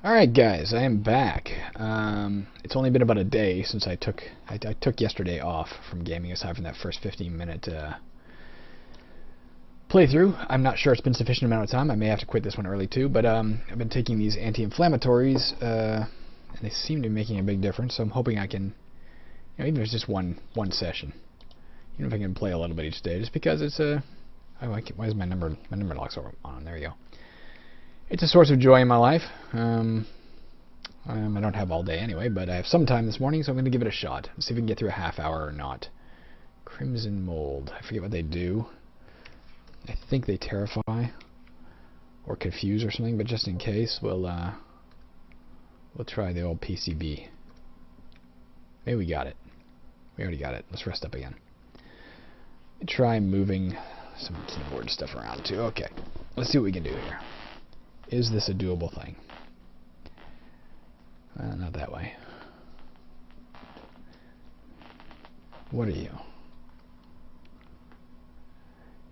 Alright guys, I am back. It's only been about a day since I took yesterday off from gaming, aside from that first 15-minute playthrough. I'm not sure it's been sufficient amount of time. I may have to quit this one early too, but I've been taking these anti-inflammatories, and they seem to be making a big difference, so I'm hoping I can, even if it's just one session, even if I can play a little bit each day, just because it's why is my number locks on? There you go. It's a source of joy in my life. I don't have all day anyway, but I have some time this morning, so I'm going to give it a shot. See if we can get through a half hour or not. Crimson Mold. I forget what they do. I think they terrify or confuse or something, but just in case, we'll try the old PCB. Maybe we got it. We already got it. Let's rest up again. Try moving some keyboard stuff around too. Okay, let's see what we can do here. Is this a doable thing? Not that way. What are you?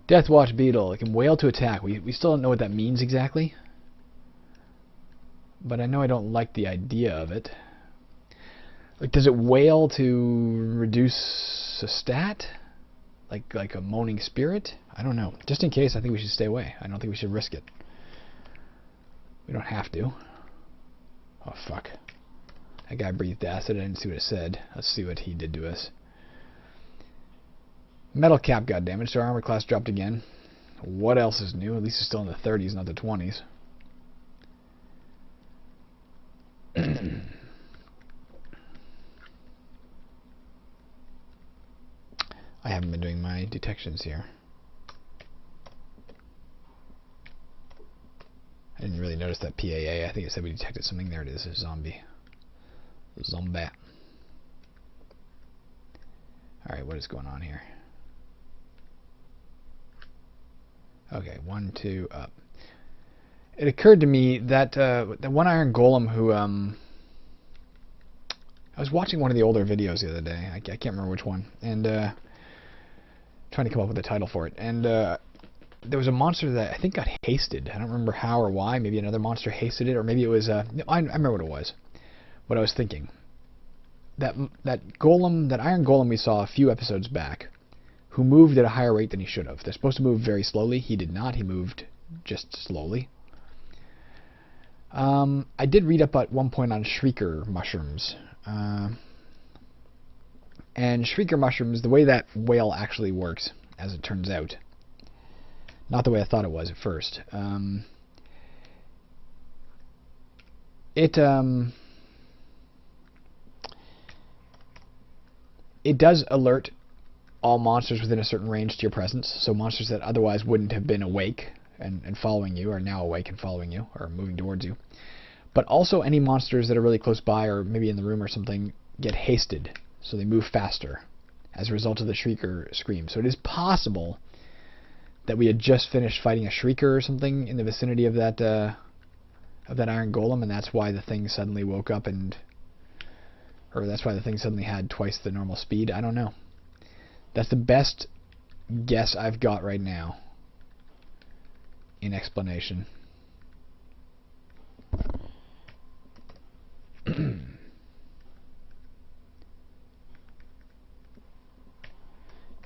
Deathwatch Beetle. It can wail to attack. We still don't know what that means exactly. But I know I don't like the idea of it. Like, does it wail to reduce a stat? Like a moaning spirit? I don't know. Just in case, I think we should stay away. I don't think we should risk it. We don't have to. Oh, fuck. That guy breathed acid. I didn't see what it said. Let's see what he did to us. Metal cap got damaged. Our armor class dropped again. What else is new? At least it's still in the 30s, not the 20s. I haven't been doing my detections here. I didn't really notice that PAA. I think it said we detected something. There it is, a zombie. Zombat. Alright, what is going on here? Okay, 1, 2, up. It occurred to me that the one iron golem who... I was watching one of the older videos the other day. I can't remember which one. And trying to come up with a title for it. And there was a monster that I think got hasted. I don't remember how or why. Maybe another monster hasted it, or maybe it was I remember what it was. What I was thinking. That golem, that iron golem we saw a few episodes back, who moved at a higher rate than he should have. They're supposed to move very slowly. He did not. He moved just slowly. I did read up at one point on shrieker mushrooms. And shrieker mushrooms, the way that whale actually works, as it turns out, not the way I thought it was at first. It does alert all monsters within a certain range to your presence. So monsters that otherwise wouldn't have been awake and following you are now awake and following you, or moving towards you. But also any monsters that are really close by, or maybe in the room or something, get hasted. So they move faster as a result of the shrieker scream. So it is possible that we had just finished fighting a shrieker or something in the vicinity of that iron golem, and that's why the thing suddenly woke up or that's why the thing suddenly had twice the normal speed. I don't know. That's the best guess I've got right now in explanation.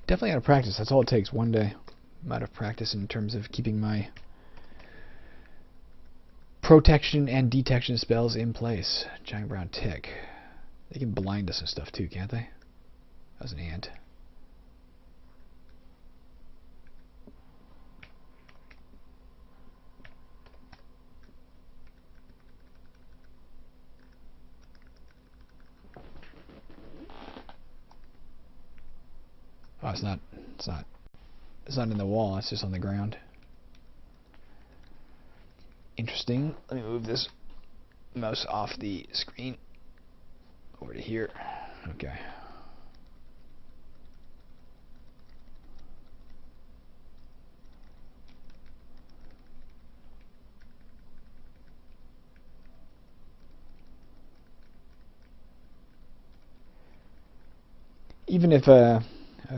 Definitely out of practice. That's all it takes. One day. I'm out of practice in terms of keeping my protection and detection spells in place. Giant brown tick. They can blind us and stuff too, can't they? That was an ant. Oh, it's not in the wall, it's just on the ground. Interesting. Let me move this mouse off the screen over to here. Okay. Even if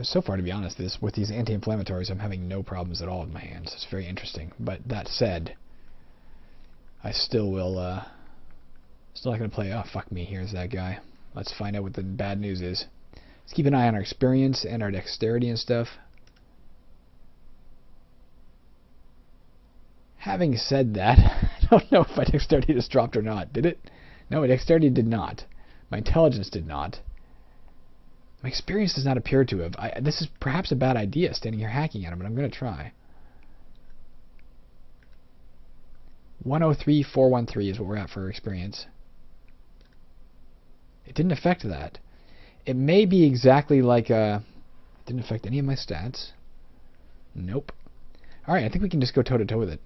so far, to be honest, with these anti-inflammatories, I'm having no problems at all with my hands. It's very interesting. But that said, I still will Still not going to play. Oh, fuck me. Here's that guy. Let's find out what the bad news is. Let's keep an eye on our experience and our dexterity and stuff. Having said that, I don't know if my dexterity just dropped or not. Did it? No, my dexterity did not. My intelligence did not. My experience does not appear to have. This is perhaps a bad idea, standing here hacking at him, but I'm going to try. 103,413 is what we're at for experience. It didn't affect that. It may be exactly like it didn't affect any of my stats. Nope. Alright, I think we can just go toe-to-toe with it.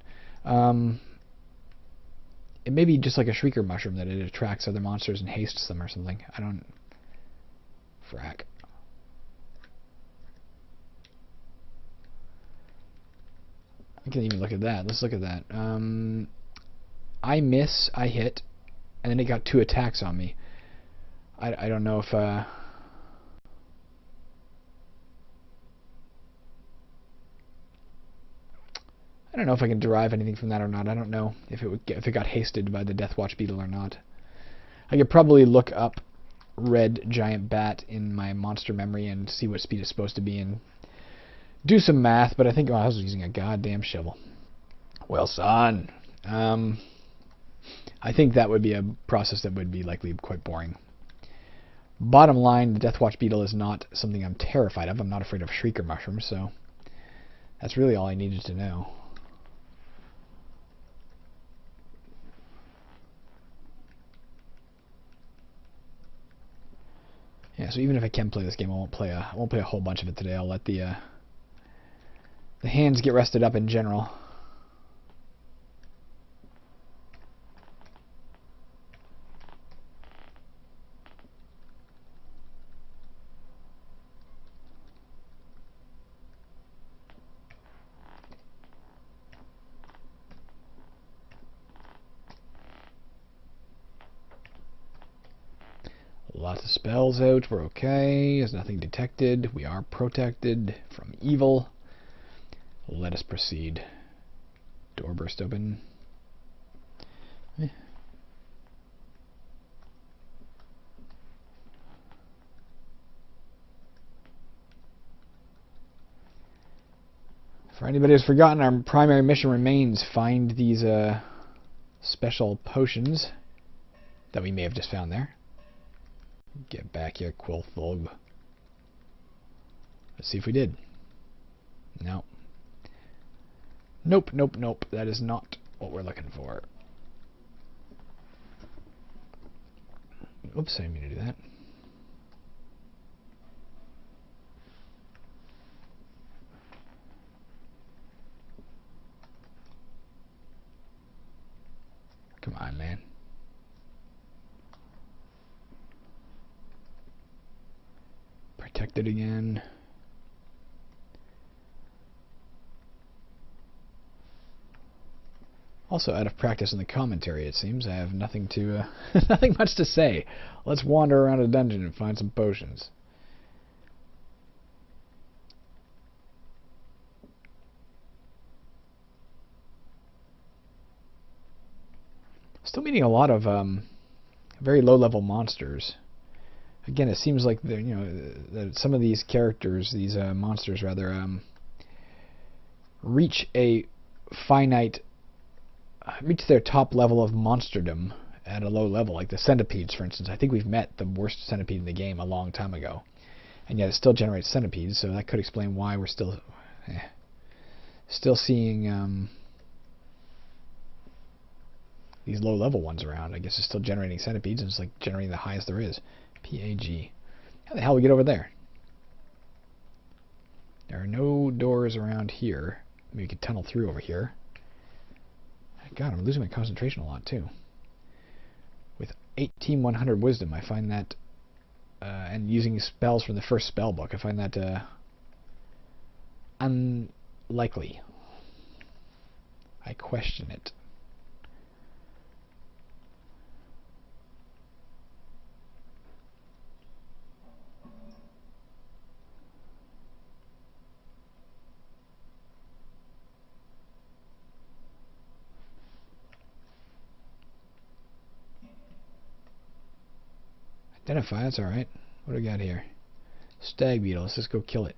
It may be just like a shrieker mushroom, that it attracts other monsters and hastes them or something. I don't... Frack. I can even look at that. Let's look at that. I miss, I hit, and then it got 2 attacks on me. I don't know if... I don't know if I can derive anything from that or not. I don't know if it got hasted by the Deathwatch beetle or not. I could probably look up red giant bat in my monster memory and see what speed it's supposed to be and do some math, but I think I was using a goddamn shovel. Well, son, I think that would be a process that would be likely quite boring. Bottom line, the Deathwatch beetle is not something I'm terrified of. I'm not afraid of shrieker mushrooms, so that's really all I needed to know. Yeah, so even if I can play this game, I won't play a whole bunch of it today. I'll let the hands get rested up in general. Lots of spells out. We're okay. There's nothing detected. We are protected from evil. Let us proceed. Door burst open. For anybody who's forgotten, our primary mission remains: find these special potions that we may have just found there. Get back here, Quilthulb. Let's see if we did. No. Nope, nope, nope. That is not what we're looking for. Oops, I didn't mean to do that. Come on, man. Protected again. Also out of practice in the commentary, it seems. I have nothing to, nothing much to say. Let's wander around a dungeon and find some potions. Still meeting a lot of very low-level monsters. Again, it seems like that some of these characters, these monsters rather, reach their top level of monsterdom at a low level, like the centipedes, for instance. I think we've met the worst centipede in the game a long time ago, and yet it still generates centipedes. So that could explain why we're still seeing these low-level ones around. I guess it's still generating centipedes, and it's like generating the highest there is. PAG. How the hell we get over there? There are no doors around here. Maybe we could tunnel through over here. God, I'm losing my concentration a lot too. With 18,100 wisdom, I find that, and using spells from the first spell book, I find that unlikely. I question it. Identify, that's alright. What do we got here? Stag beetle. Let's just go kill it.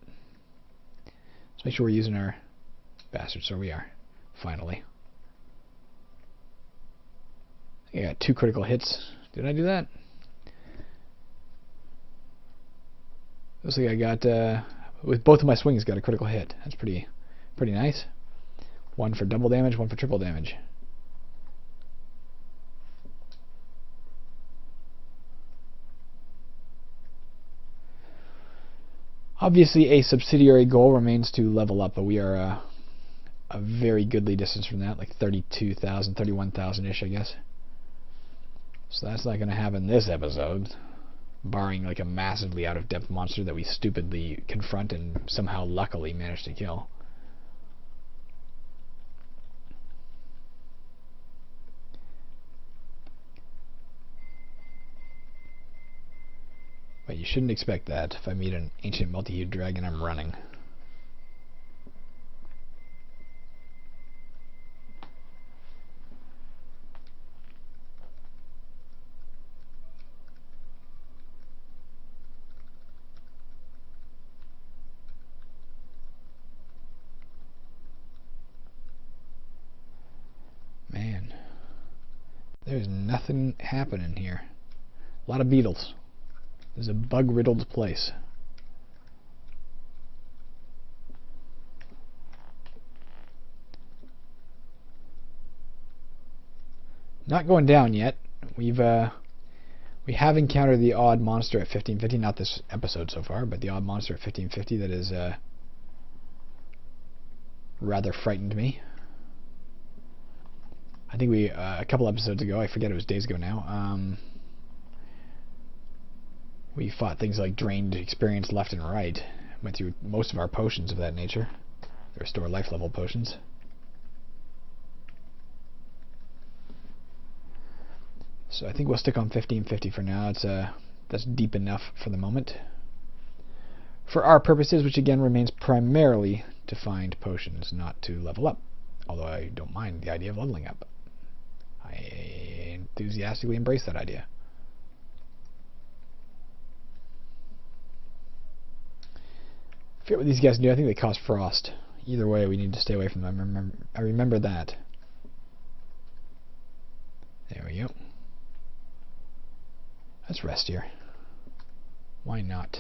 Let's make sure we're using our bastards. So we are. Finally. I got 2 critical hits. Did I do that? Looks like I got, with both of my swings, got a critical hit. That's pretty nice. 1 for double damage, 1 for triple damage. Obviously, a subsidiary goal remains to level up, but we are a very goodly distance from that, like 32,000, 31,000-ish, I guess. So that's not going to happen this episode, barring like a massively out-of-depth monster that we stupidly confront and somehow luckily manage to kill. But you shouldn't expect that. If I meet an ancient multi-hued dragon, I'm running. Man, there's nothing happening here. A lot of beetles. This is a bug-riddled place. Not going down yet. We have encountered the odd monster at 1550. Not this episode so far, but the odd monster at 1550 that is rather frightened me. I think we a couple episodes ago, I forget, it was days ago now. We fought things like drained experience left and right. Went through most of our potions of that nature. They restore life level potions. So I think we'll stick on 1550 for now. That's deep enough for the moment. For our purposes, which again remains primarily to find potions, not to level up. Although I don't mind the idea of leveling up. I enthusiastically embrace that idea. I forget what these guys do. I think they cause frost. Either way, we need to stay away from them. I remember that. There we go. Let's rest here. Why not?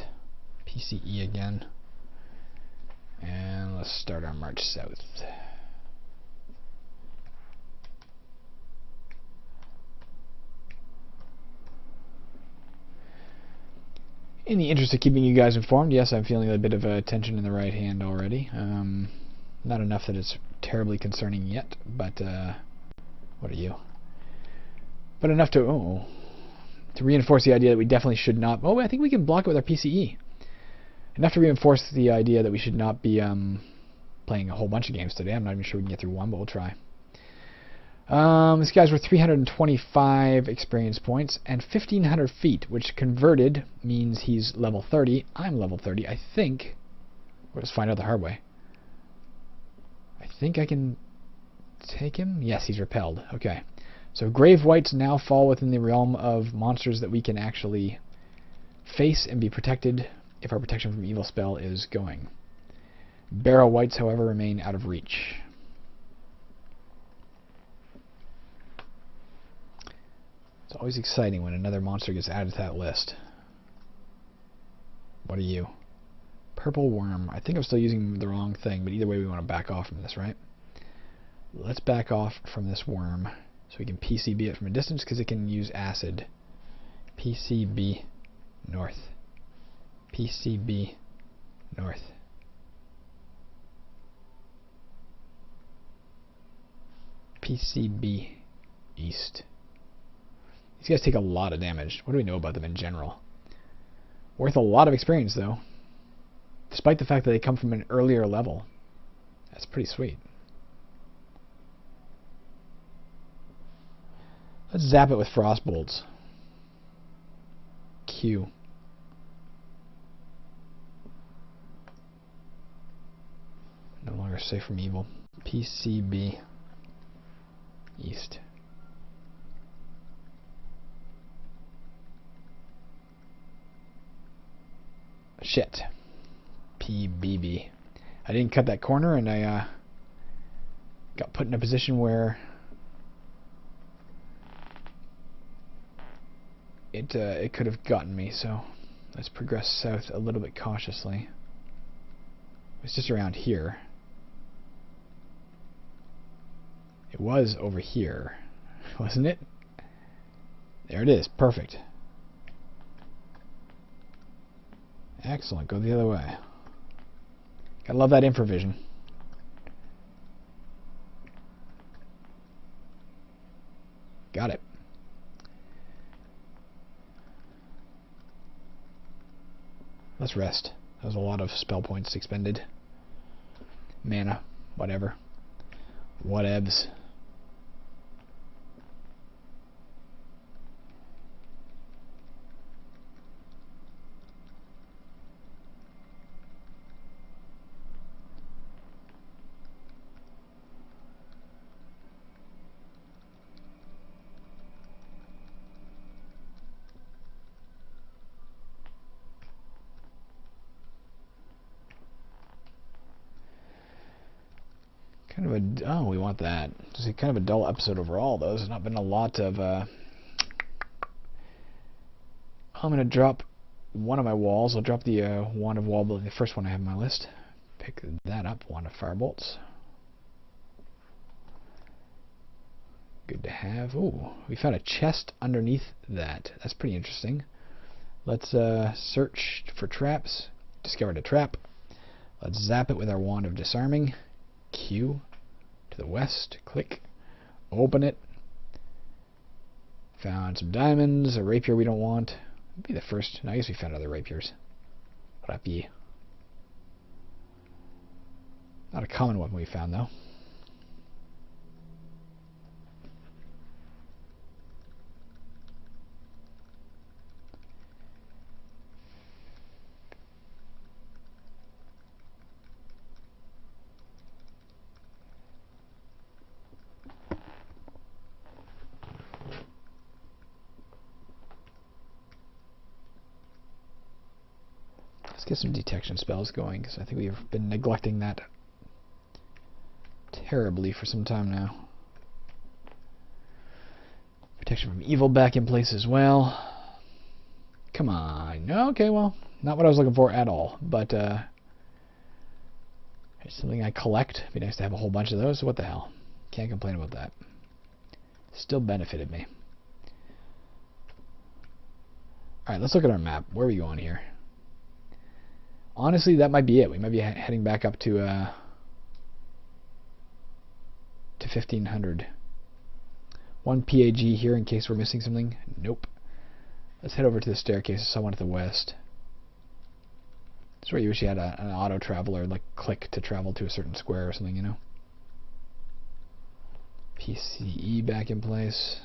PCE again. And let's start our march south. In the interest of keeping you guys informed, yes, I'm feeling a bit of a tension in the right hand already. Not enough that it's terribly concerning yet, but what are you? But enough to reinforce the idea that we definitely should not. Oh, I think we can block it with our PCE. Enough to reinforce the idea that we should not be playing a whole bunch of games today. I'm not even sure we can get through one, but we'll try. These guys were 325 experience points and 1,500 feet, which converted means he's level 30. I'm level 30. I think. We'll just find out the hard way. I think I can take him. Yes, he's repelled. Okay. So Grave Whites now fall within the realm of monsters that we can actually face and be protected if our protection from evil spell is going. Barrow Whites, however, remain out of reach. It's always exciting when another monster gets added to that list. What are you? Purple Worm. I think I'm still using the wrong thing, but either way we want to back off from this, right? Let's back off from this worm so we can PCB it from a distance because it can use acid. PCB north. PCB north. PCB east. These guys take a lot of damage. What do we know about them in general? Worth a lot of experience, though. Despite the fact that they come from an earlier level. That's pretty sweet. Let's zap it with frost bolts. Q. No longer safe from evil. PCB east. Shit. PBB. I didn't cut that corner, and I got put in a position where it could have gotten me. So let's progress south a little bit cautiously. It's just around here. It was over here, wasn't it? There it is. Perfect. Excellent. Go the other way. Gotta love that infravision. Got it. Let's rest. That was a lot of spell points expended. Mana. Whatever. Whatevs. Oh, we want that. Just kind of a dull episode overall, though. There's not been a lot of... I'm going to drop one of my walls. I'll drop the wand of wall building, the first one I have on my list. Pick that up, wand of firebolts. Good to have. Ooh, we found a chest underneath that. That's pretty interesting. Let's search for traps. Discovered a trap. Let's zap it with our wand of disarming. Q. To the west, click, open it. Found some diamonds, a rapier we don't want. It'd be the first. I guess we found other rapiers. Rapier. Not a common one we found though. Let's get some detection spells going, because I think we've been neglecting that terribly for some time now. Protection from evil back in place as well. Come on. Okay, well, not what I was looking for at all, but it's something I collect. It'd be nice to have a whole bunch of those. So what the hell? Can't complain about that. Still benefited me. Alright, let's look at our map. Where are we going here? Honestly, that might be it. We might be heading back up to 1500. One PAG here in case we're missing something. Nope. Let's head over to the staircase. Someone at the west. That's where you wish you had an auto traveler, like click to travel to a certain square or something, you know. PCE back in place.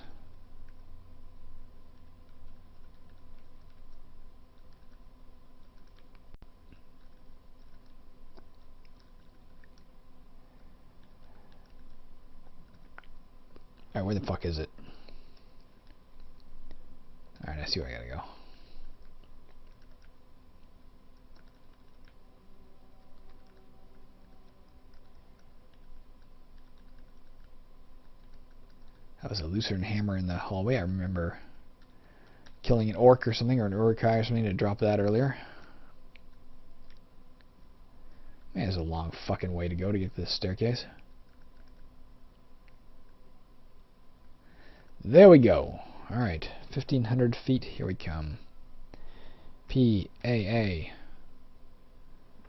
Alright, where the fuck is it? Alright, I see where I gotta go. That was a Lucerne hammer in the hallway. I remember killing an orc or something, or an urukai or something to drop that earlier. Man, there's a long fucking way to go to get to this staircase. There we go. Alright, 1500 feet, here we come. PAA.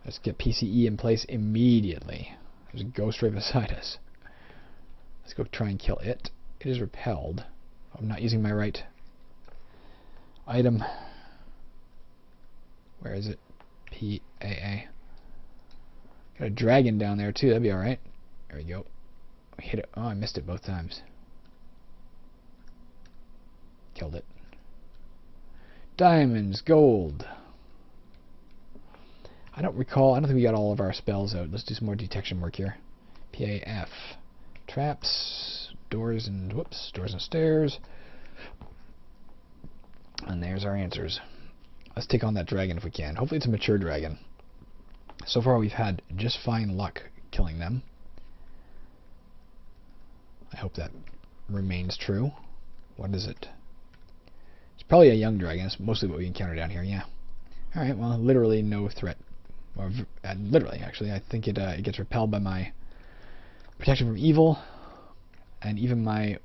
Let's get PCE in place immediately. There's a ghost right beside us. Let's go try and kill it. It is repelled. I'm not using my right item. Where is it? PAA. Got a dragon down there too, that'd be alright. There we go. We hit it. Oh, I missed it both times. Killed it. Diamonds, gold. I don't think we got all of our spells out. Let's do some more detection work here. PAF. Traps, doors and doors and stairs. And there's our answers. Let's take on that dragon if we can. Hopefully it's a mature dragon. So far we've had just fine luck killing them. I hope that remains true. What is it? It's probably a young dragon. It's mostly what we encounter down here, yeah. Alright, well, literally no threat. Or, literally, actually. I think it gets repelled by my protection from evil. And even my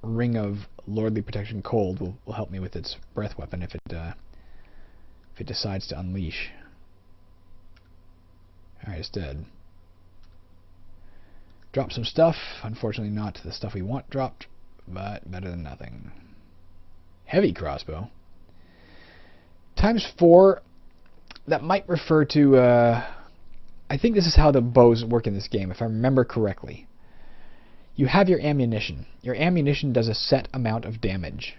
ring of lordly protection cold will help me with its breath weapon if it decides to unleash. Alright, it's dead. Drop some stuff. Unfortunately not the stuff we want dropped, but better than nothing. Heavy crossbow. ×4, that might refer to, I think this is how the bows work in this game, if I remember correctly. You have your ammunition. Your ammunition does a set amount of damage.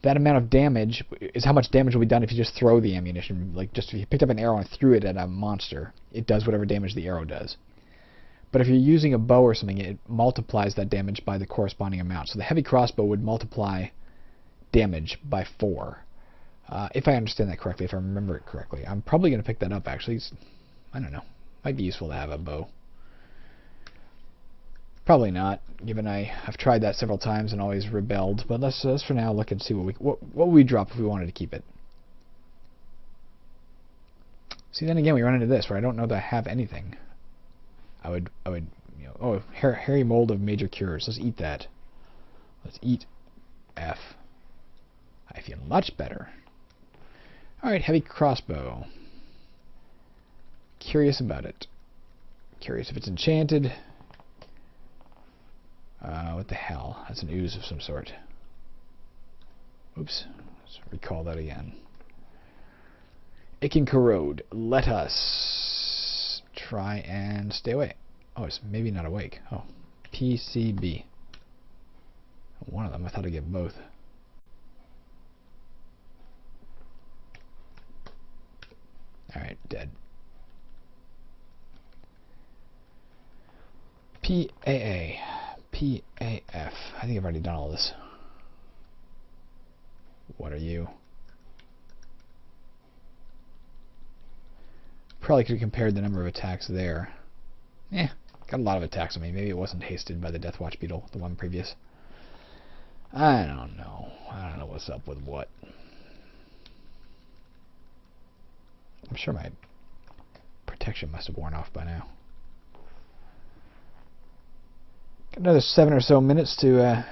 That amount of damage is how much damage will be done if you just throw the ammunition. Like, just if you picked up an arrow and threw it at a monster, it does whatever damage the arrow does. But if you're using a bow or something, it multiplies that damage by the corresponding amount. So the heavy crossbow would multiply damage by 4. If I understand that correctly, if I remember it correctly. I'm probably going to pick that up, actually. I don't know. Might be useful to have a bow. Probably not, given I've tried that several times and always rebelled. But let's for now look and see what would we drop if we wanted to keep it. See, then again, we run into this where I don't know that I have anything. I would, you know, oh, hairy mold of major cures. Let's eat that. Let's eat F. I feel much better. All right, heavy crossbow. Curious about it. Curious if it's enchanted. What the hell? That's an ooze of some sort. Oops. Let's recall that again. It can corrode. Let us try and stay away. Oh, it's maybe not awake. Oh, PCB. One of them. I thought I'd get both. Alright, dead. PAA. PAF. I think I've already done all this. What are you? Probably could have compared the number of attacks there. Eh, got a lot of attacks on me. Maybe it wasn't hasted by the Deathwatch Beetle, the one previous. I don't know. I don't know what's up with what. I'm sure my protection must have worn off by now. Got another 7 or so minutes to,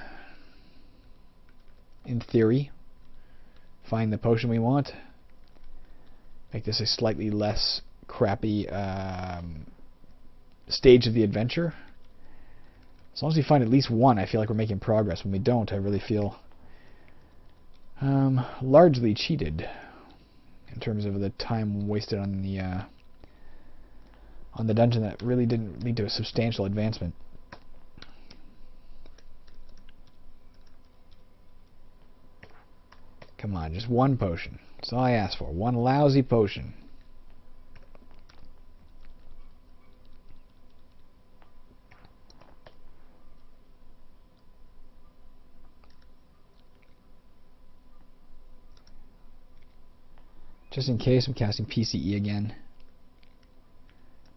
in theory, find the potion we want. Make this a slightly less crappy stage of the adventure. As long as we find at least one, I feel like we're making progress. When we don't, I really feel largely cheated in terms of the time wasted on the dungeon that really didn't lead to a substantial advancement. Come on, just one potion. That's all I asked for. One lousy potion. Just in case, I'm casting PCE again.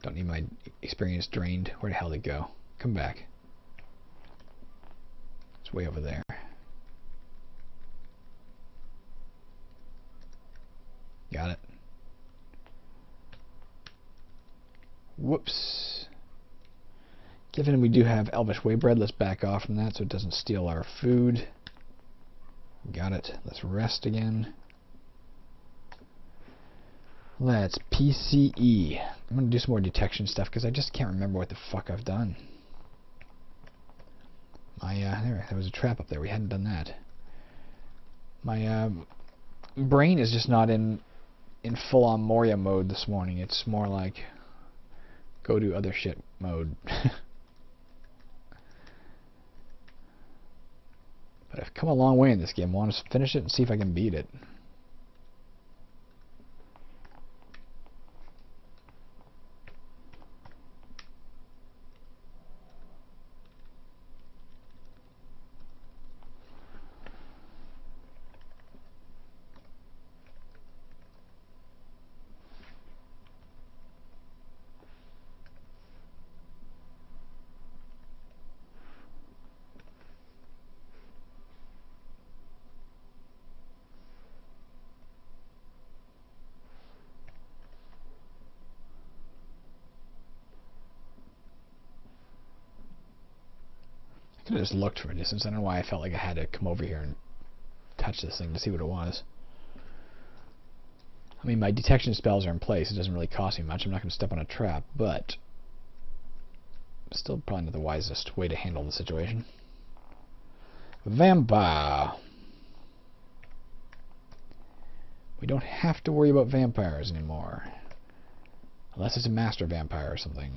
Don't need my experience drained. Where the hell did it go? Come back. It's way over there. Got it. Whoops. Given we do have Elvish Waybread, let's back off from that so it doesn't steal our food. Got it. Let's rest again. Let's PCE. I'm going to do some more detection stuff because I just can't remember what the fuck I've done. There was a trap up there. We hadn't done that. My brain is just not in full-on Moria mode this morning. It's more like go do other shit mode. But I've come a long way in this game. I want to finish it and see if I can beat it. Could have just looked from a distance. I don't know why I felt like I had to come over here and touch this thing to see what it was. I mean, my detection spells are in place. It doesn't really cost me much. I'm not going to step on a trap, but still probably not the wisest way to handle the situation. Vampire. We don't have to worry about vampires anymore. Unless it's a master vampire or something.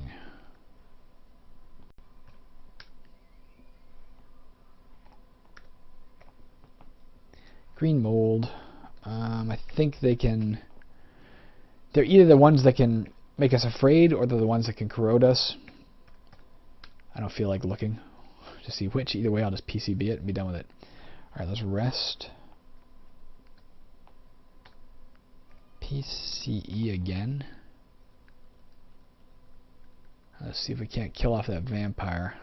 Green mold. I think they can... They're either the ones that can make us afraid, or they're the ones that can corrode us. I don't feel like looking to see which. Either way, I'll just PCB it and be done with it. Alright, let's rest. PCE again. Let's see if we can't kill off that vampire.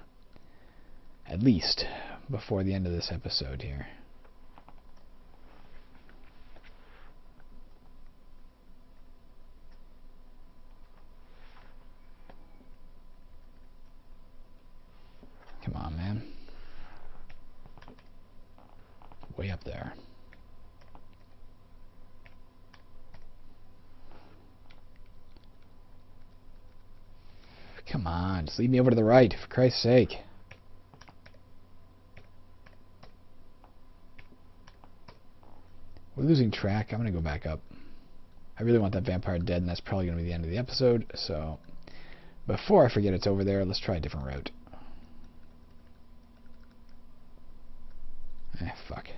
At least before the end of this episode here. Come on, man. Way up there. Come on, just lead me over to the right, for Christ's sake. We're losing track. I'm going to go back up. I really want that vampire dead, and that's probably going to be the end of the episode. So, before I forget it's over there, let's try a different route. Fuck.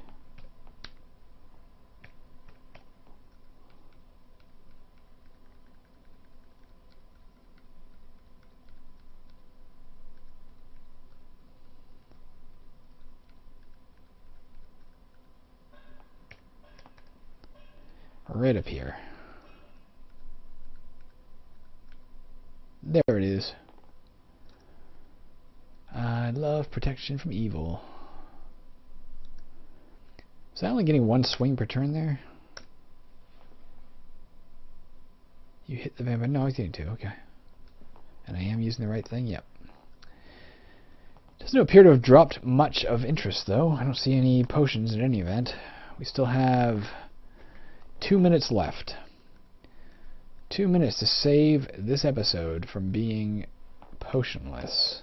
Right up here. There it is. I love protection from evil. Is that only getting one swing per turn there? You hit the vampire. No, he's getting two. Okay. And I am using the right thing? Yep. Doesn't appear to have dropped much of interest, though. I don't see any potions in any event. We still have 2 minutes left. 2 minutes to save this episode from being potionless.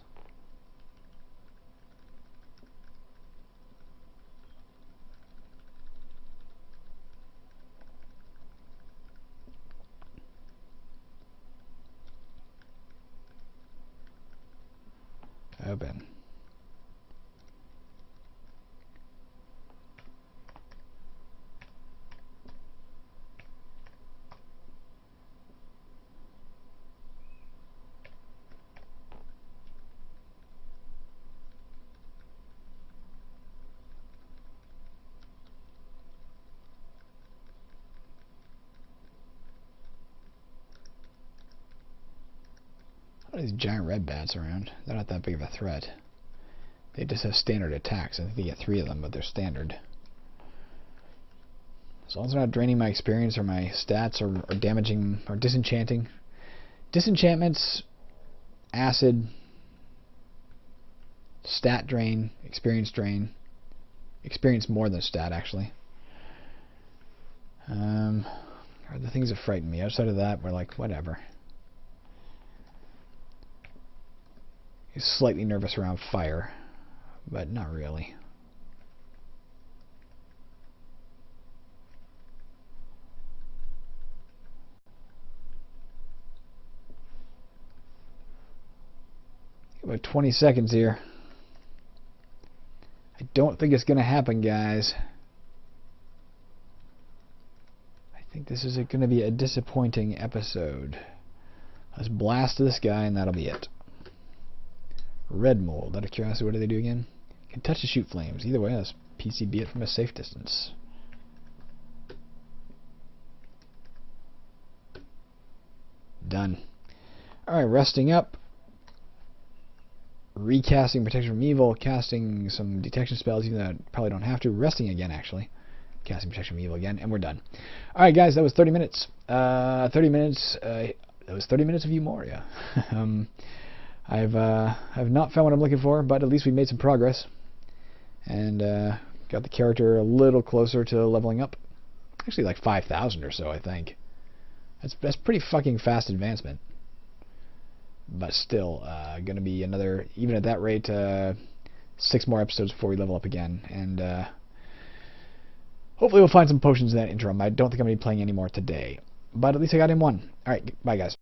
Open. These giant red bats around. They're not that big of a threat. They just have standard attacks. I think they get 3 of them, but they're standard. As long as they're not draining my experience or my stats or damaging or disenchanting. Disenchantments, acid, stat drain, experience drain. Experience more than stat, actually. Are the things that frighten me. Outside of that, we're like, whatever. He's slightly nervous around fire, but not really. About 20 seconds here. I don't think it's going to happen, guys. I think this is going to be a disappointing episode. Let's blast this guy and that'll be it. Red mold. Out of curiosity, what do they do again? Can touch to shoot flames. Either way, let's PCB it from a safe distance. Done. Alright, resting up. Recasting protection from evil. Casting some detection spells, even though I probably don't have to. Resting again, actually. Casting protection from evil again, and we're done. Alright, guys, that was 30 minutes. That was 30 minutes of UMoria. I've not found what I'm looking for, but at least we made some progress. And got the character a little closer to leveling up. Actually like 5,000 or so, I think. That's pretty fucking fast advancement. But still, going to be another, even at that rate, 6 more episodes before we level up again. And hopefully we'll find some potions in that interim. I don't think I'm going to be playing any more today. But at least I got in one. Alright, bye guys.